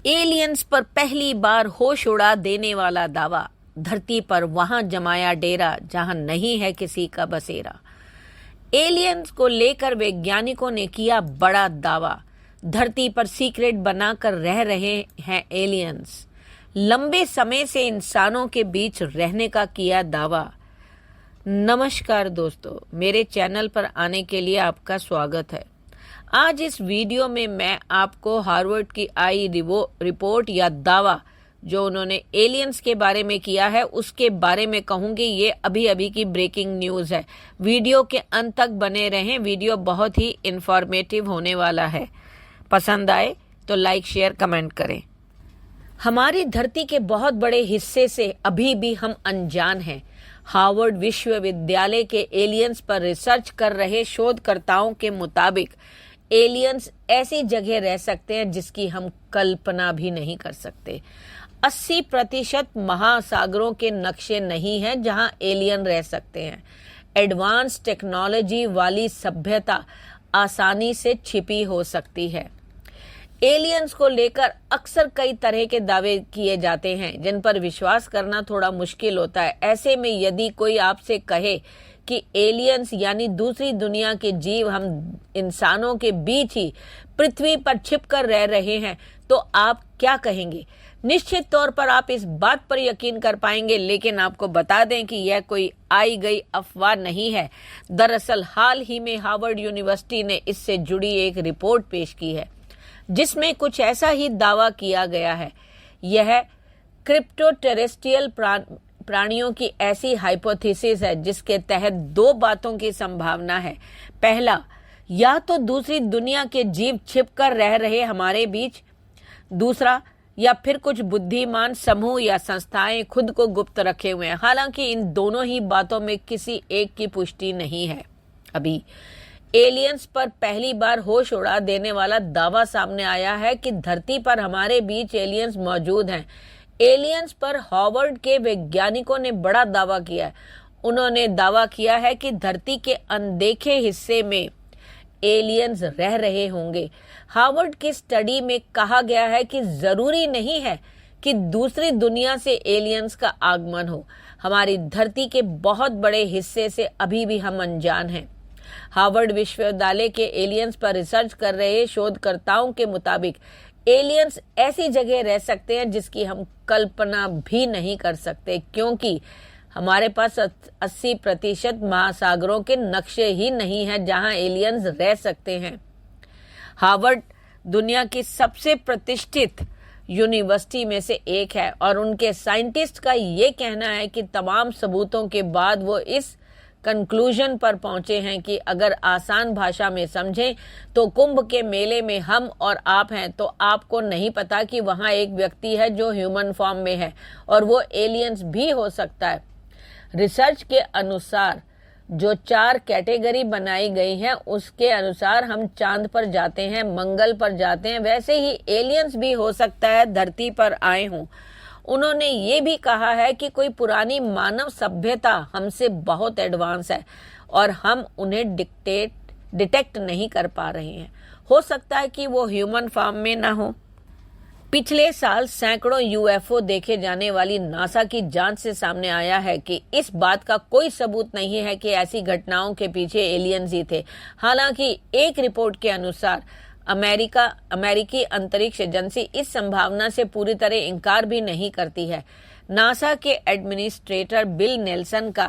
Aliens पर पहली बार होश उड़ा देने वाला दावा, धरती पर वहां जमाया डेरा जहां नहीं है किसी का बसेरा। एलियंस को लेकर वैज्ञानिकों ने किया बड़ा दावा, धरती पर सीक्रेट बनाकर रह रहे हैं एलियंस। लंबे समय से इंसानों के बीच रहने का किया दावा। नमस्कार दोस्तों, मेरे चैनल पर आने के लिए आपका स्वागत है। आज इस वीडियो में मैं आपको हार्वर्ड की आई रिपोर्ट या दावा जो उन्होंने एलियंस के बारे में किया है उसके बारे में कहूंगी। ये अभी की ब्रेकिंग न्यूज़ है। वीडियो के अंत तक बने रहें, वीडियो बहुत ही इंफॉर्मेटिव होने वाला है। पसंद आए तो लाइक शेयर कमेंट करें। हमारी धरती के बहुत बड़े हिस्से से अभी भी हम अनजान हैं। हार्वर्ड विश्वविद्यालय के एलियंस पर रिसर्च कर रहे शोधकर्ताओं के मुताबिक एलियंस ऐसी जगह रह सकते हैं जिसकी हम कल्पना भी नहीं कर सकते। 80% महासागरों के नक्शे नहीं हैं जहां एलियन रह सकते हैं। एडवांस टेक्नोलॉजी वाली सभ्यता आसानी से छिपी हो सकती है। एलियंस को लेकर अक्सर कई तरह के दावे किए जाते हैं जिन पर विश्वास करना थोड़ा मुश्किल होता है। ऐसे में यदि कोई आपसे कहे कि एलियंस यानी दूसरी दुनिया के जीव हम इंसानों के बीच ही पृथ्वी पर छिपकर रह रहे हैं तो आप क्या कहेंगे? निश्चित तौर पर आप इस बात पर यकीन कर पाएंगे, लेकिन आपको बता दें कि यह कोई आई गई अफवाह नहीं है। दरअसल हाल ही में हार्वर्ड यूनिवर्सिटी ने इससे जुड़ी एक रिपोर्ट पेश की है जिसमें कुछ ऐसा ही दावा किया गया है। यह क्रिप्टो टेरेस्ट्रियल प्राणियों की ऐसी हाइपोथेसिस है जिसके तहत दो बातों की संभावना है। पहला, या तो दूसरी दुनिया के जीव छिपकर रह रहे हमारे बीच। दूसरा, या फिर कुछ बुद्धिमान समूह या संस्थाएं खुद को गुप्त रखे हुए हैं। हालांकि इन दोनों ही बातों में किसी एक की पुष्टि नहीं है। अभी एलियंस पर पहली बार होश उड़ा देने वाला दावा सामने आया है कि धरती पर हमारे बीच एलियंस मौजूद हैं। एलियंस पर हार्वर्ड के वैज्ञानिकों ने बड़ा दावा किया है। उन्होंने दावा किया है कि धरती के अनदेखे हिस्से में एलियंस रह रहे होंगे। हार्वर्ड की स्टडी में कहा गया है कि जरूरी नहीं है कि दूसरी दुनिया से एलियंस का आगमन हो। हमारी धरती के बहुत बड़े हिस्से से अभी भी हम अनजान हैं। हार्वर्ड विश्वविद्यालय के एलियंस पर रिसर्च कर रहे शोधकर्ताओं के मुताबिक एलियंस ऐसी जगह रह सकते हैं जिसकी हम कल्पना भी नहीं कर सकते, क्योंकि हमारे पास 80% महासागरों के नक्शे ही नहीं हैं जहां एलियंस रह सकते हैं। हार्वर्ड दुनिया की सबसे प्रतिष्ठित यूनिवर्सिटी में से एक है और उनके साइंटिस्ट का ये कहना है कि तमाम सबूतों के बाद वो इस कंक्लूजन पर पहुंचे हैं कि अगर आसान भाषा में समझें तो कुंभ के मेले में हम और आप हैं तो आपको नहीं पता कि वहां एक व्यक्ति है जो ह्यूमन फॉर्म में है और वो एलियंस भी हो सकता है। रिसर्च के अनुसार जो 4 कैटेगरी बनाई गई हैं उसके अनुसार हम चांद पर जाते हैं, मंगल पर जाते हैं, वैसे ही एलियंस भी हो सकता है धरती पर आए हों। उन्होंने ये भी कहा है कि कोई पुरानी मानव सभ्यता हमसे बहुत एडवांस है और हम उन्हें डिटेक्ट नहीं कर पा रहे हैं। हो सकता है कि वो ह्यूमन फॉर्म में ना हो। पिछले साल सैकड़ों यूएफओ देखे जाने वाली नासा की जांच से सामने आया है कि इस बात का कोई सबूत नहीं है कि ऐसी घटनाओं के पीछे एलियंस ही थे। हालांकि एक रिपोर्ट के अनुसार अमेरिकी अंतरिक्ष एजेंसी इस संभावना से पूरी तरह इनकार भी नहीं करती है। नासा के एडमिनिस्ट्रेटर बिल नेल्सन का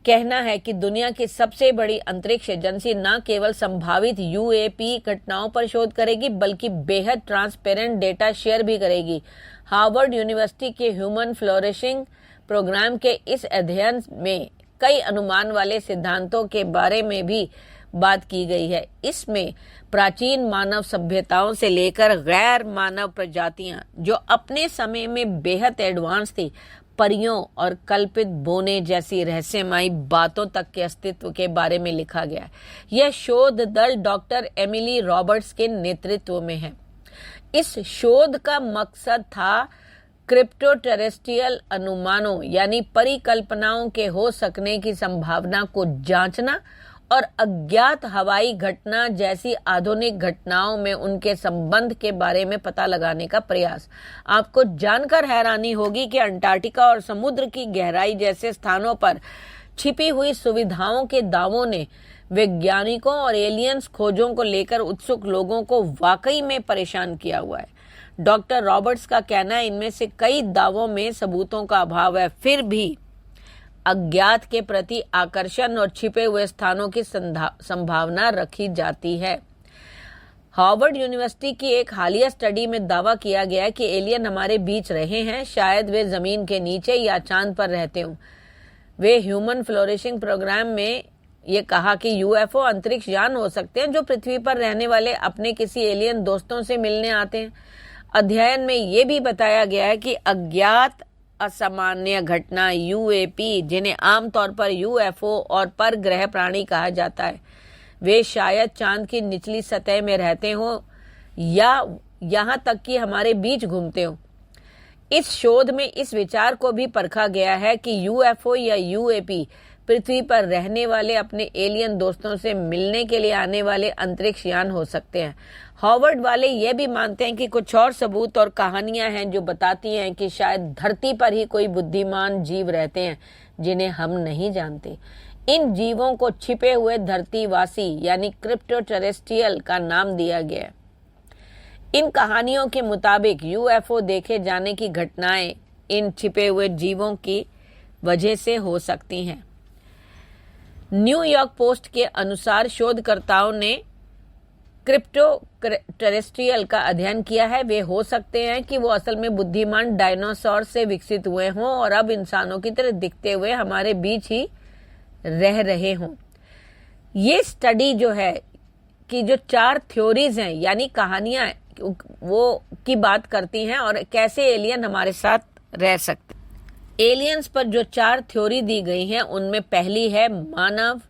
कहना है कि दुनिया की सबसे बड़ी अंतरिक्ष एजेंसी न केवल संभावित यूएपी घटनाओं पर शोध करेगी बल्कि बेहद ट्रांसपेरेंट डेटा शेयर भी करेगी। हार्वर्ड यूनिवर्सिटी के ह्यूमन फ्लोरिशिंग प्रोग्राम के इस अध्ययन में कई अनुमान वाले सिद्धांतों के बारे में भी बात की गई है। इसमें प्राचीन मानव सभ्यताओं से लेकर गैर मानव प्रजातियां जो अपने समय में बेहद एडवांस थी, परियों और कल्पित बोने जैसी रहस्यमयी बातों तक के अस्तित्व के बारे में लिखा गया है। यह शोध दल डॉक्टर एमिली रॉबर्ट्स के नेतृत्व में है। इस शोध का मकसद था क्रिप्टो टेरेस्ट्रियल अनुमानों यानी परिकल्पनाओं के हो सकने की संभावना को जांचना और अज्ञात हवाई घटना जैसी आधुनिक घटनाओं में उनके संबंध के बारे में पता लगाने का प्रयास। आपको जानकर हैरानी होगी कि अंटार्कटिका और समुद्र की गहराई जैसे स्थानों पर छिपी हुई सुविधाओं के दावों ने वैज्ञानिकों और एलियंस खोजों को लेकर उत्सुक लोगों को वाकई में परेशान किया हुआ है। डॉक्टर रॉबर्ट्स का कहना है, इनमें से कई दावों में सबूतों का अभाव है, फिर भी अज्ञात के प्रति आकर्षण और छिपे हुए स्थानों की संभावना रखी जाती है। हार्वर्ड यूनिवर्सिटी की एक हालिया स्टडी में दावा किया गया है कि एलियन हमारे बीच रहे हैं, शायद वे जमीन के नीचे या चांद पर रहते हों। वे ह्यूमन फ्लोरिशिंग प्रोग्राम में ये कहा कि यूएफओ अंतरिक्ष यान हो सकते हैं जो पृथ्वी पर रहने वाले अपने किसी एलियन दोस्तों से मिलने आते हैं। अध्ययन में ये भी बताया गया है कि अज्ञात असामान्य घटना यूएपी, जिन्हें आमतौर पर यूएफओ और परग्रह प्राणी कहा जाता है, वे शायद चांद की निचली सतह में रहते हों या यहाँ तक कि हमारे बीच घूमते हों। इस शोध में इस विचार को भी परखा गया है कि यूएफओ या यूएपी पृथ्वी पर रहने वाले अपने एलियन दोस्तों से मिलने के लिए आने वाले अंतरिक्ष यान हो सकते हैं। हार्वर्ड वाले ये भी मानते हैं कि कुछ और सबूत और कहानियां हैं जो बताती हैं कि शायद धरती पर ही कोई बुद्धिमान जीव रहते हैं जिन्हें हम नहीं जानते। इन जीवों को छिपे हुए धरतीवासी यानी क्रिप्टोटेरेस्ट्रियल का नाम दिया गया है। इन कहानियों के मुताबिक यूएफओ देखे जाने की घटनाएं इन छिपे हुए जीवों की वजह से हो सकती हैं। न्यूयॉर्क पोस्ट के अनुसार शोधकर्ताओं ने क्रिप्टोटेरेस्ट्रियल का अध्ययन किया है। वे हो सकते हैं कि वो असल में बुद्धिमान डायनासोर से विकसित हुए हों और अब इंसानों की तरह दिखते हुए हमारे बीच ही रह रहे हों। ये स्टडी जो है कि जो 4 थ्योरीज हैं यानी कहानियां वो की बात करती हैं और कैसे एलियन हमारे साथ रह सकते। एलियंस पर जो 4 थ्योरी दी गई हैं उनमें पहली है मानव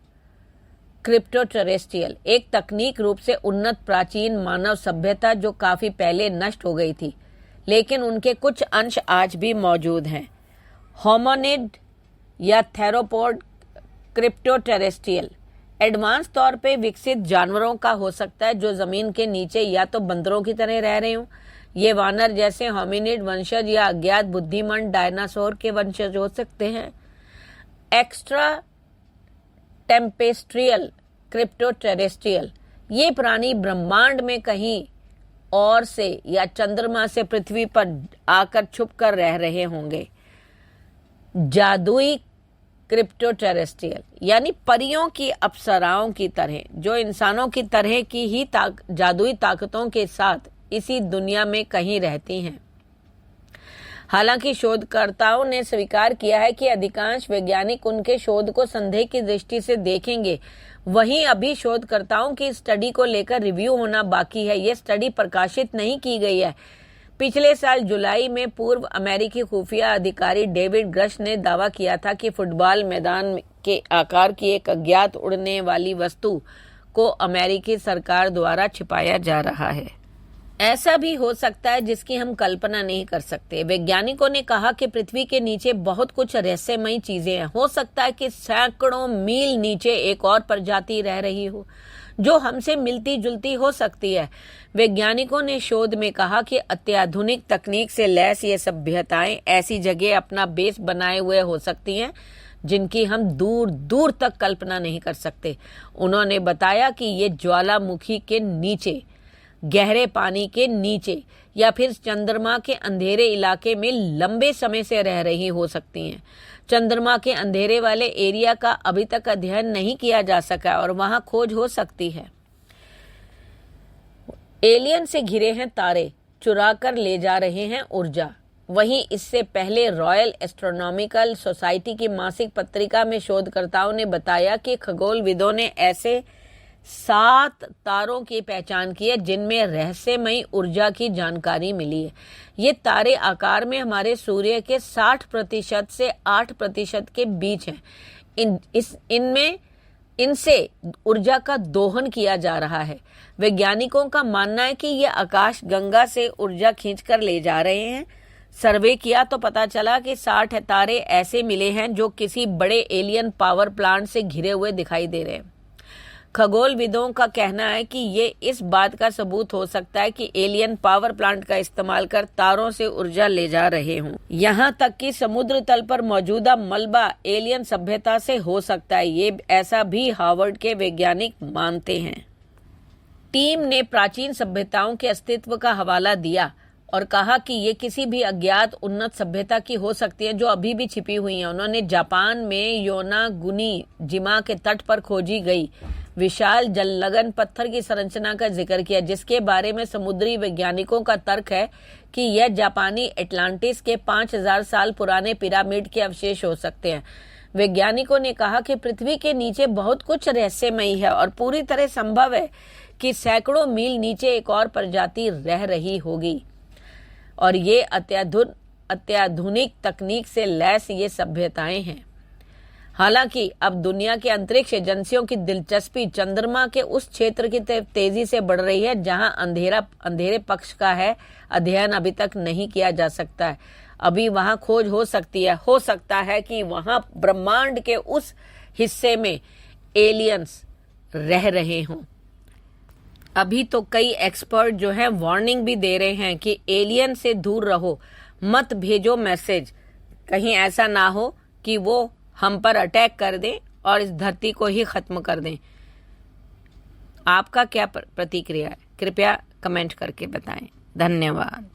क्रिप्टोटेरेस्ट्रियल, एक तकनीक रूप से उन्नत प्राचीन मानव सभ्यता जो काफी पहले नष्ट हो गई थी, लेकिन उनके कुछ अंश आज भी मौजूद हैं। होमिनिड या थेरोपोड क्रिप्टोटेरेस्ट्रियल एडवांस तौर पे विकसित जानवरों का हो सकता है जो जमीन के नीचे या तो बंदरों की तरह रह रहे हों। ये वानर जैसे होमिनिड वंशज या अज्ञात बुद्धिमान डायनासोर के वंशज हो सकते हैं। एक्स्ट्रा टेम्पेस्ट्रियल क्रिप्टोटेरेस्ट्रियल, ये प्राणी ब्रह्मांड में कहीं और से या चंद्रमा से पृथ्वी पर आकर छुप कर रह रहे होंगे। जादुई क्रिप्टोटेरेस्ट्रियल यानी परियों की अप्सराओं की तरह जो इंसानों की तरह की ही जादुई ताकतों के साथ इसी दुनिया में कहीं रहती हैं। हालांकि शोधकर्ताओं ने स्वीकार किया है कि अधिकांश वैज्ञानिक उनके शोध को संदेह की दृष्टि से देखेंगे। वहीं अभी शोधकर्ताओं की स्टडी को लेकर रिव्यू होना बाकी है। यह स्टडी प्रकाशित नहीं की गई है। पिछले साल जुलाई में पूर्व अमेरिकी खुफिया अधिकारी डेविड ग्रश ने दावा किया था कि फुटबॉल मैदान के आकार की एक अज्ञात उड़ने वाली वस्तु को अमेरिकी सरकार द्वारा छिपाया जा रहा है। ऐसा भी हो सकता है जिसकी हम कल्पना नहीं कर सकते। वैज्ञानिकों ने कहा कि पृथ्वी के नीचे बहुत कुछ रहस्यमयी चीजें हैं। हो सकता है कि सैकड़ों मील नीचे एक और प्रजाति रह रही हो जो हमसे मिलती जुलती हो सकती है। वैज्ञानिकों ने शोध में कहा कि अत्याधुनिक तकनीक से लैस ये सभ्यताएं ऐसी जगह अपना बेस बनाए हुए हो सकती हैं जिनकी हम दूर दूर तक कल्पना नहीं कर सकते। उन्होंने बताया कि ये ज्वालामुखी के नीचे, गहरे पानी के नीचे या फिर चंद्रमा के अंधेरे इलाके में लंबे समय से रह रही हो सकती हैं। चंद्रमा के अंधेरे वाले एरिया का अभी तक अध्ययन नहीं किया जा सका और वहां खोज हो सकती है। एलियन से घिरे हैं तारे, चुरा कर ले जा रहे हैं ऊर्जा। वहीं इससे पहले रॉयल एस्ट्रोनॉमिकल सोसाइटी की मासिक पत्रिका में शोधकर्ताओं ने बताया कि खगोलविदों ने ऐसे 7 तारों की पहचान की है जिनमें रहस्यमयी ऊर्जा की जानकारी मिली है। ये तारे आकार में हमारे सूर्य के 60% से 8% के बीच हैं। इनसे ऊर्जा का दोहन किया जा रहा है। वैज्ञानिकों का मानना है कि ये आकाश गंगा से ऊर्जा खींचकर ले जा रहे हैं। सर्वे किया तो पता चला कि 60 तारे ऐसे मिले हैं जो किसी बड़े एलियन पावर प्लांट से घिरे हुए दिखाई दे रहे हैं। खगोलविदों का कहना है कि ये इस बात का सबूत हो सकता है कि एलियन पावर प्लांट का इस्तेमाल कर तारों से ऊर्जा ले जा रहे हों। यहाँ तक कि समुद्र तल पर मौजूदा मलबा एलियन सभ्यता से हो सकता है, ये ऐसा भी हार्वर्ड के वैज्ञानिक मानते हैं। टीम ने प्राचीन सभ्यताओं के अस्तित्व का हवाला दिया और कहा कि ये किसी भी अज्ञात उन्नत सभ्यता की हो सकती है जो अभी भी छिपी हुई है। उन्होंने जापान में योनागुनी जिमा के तट पर खोजी गई विशाल जलनग्न पत्थर की संरचना का जिक्र किया, जिसके बारे में समुद्री वैज्ञानिकों का तर्क है कि यह जापानी एटलांटिस के 5000 साल पुराने पिरामिड के अवशेष हो सकते हैं। वैज्ञानिकों ने कहा कि पृथ्वी के नीचे बहुत कुछ रहस्यमयी है और पूरी तरह संभव है कि सैकड़ों मील नीचे एक और प्रजाति रह रही होगी और ये अत्याधुनिक तकनीक से लैस ये सभ्यताएं हैं। हालांकि अब दुनिया के अंतरिक्ष एजेंसियों की दिलचस्पी चंद्रमा के उस क्षेत्र की तेजी से बढ़ रही है जहां अंधेरे पक्ष का है अध्ययन अभी तक नहीं किया जा सकता है। अभी वहां खोज हो सकती है, हो सकता है कि वहां ब्रह्मांड के उस हिस्से में एलियंस रह रहे हों। अभी तो कई एक्सपर्ट जो हैं वार्निंग भी दे रहे हैं कि एलियन से दूर रहो, मत भेजो मैसेज, कहीं ऐसा ना हो कि वो हम पर अटैक कर दें और इस धरती को ही खत्म कर दें। आपका क्या प्रतिक्रिया है? कृपया कमेंट करके बताएं। धन्यवाद।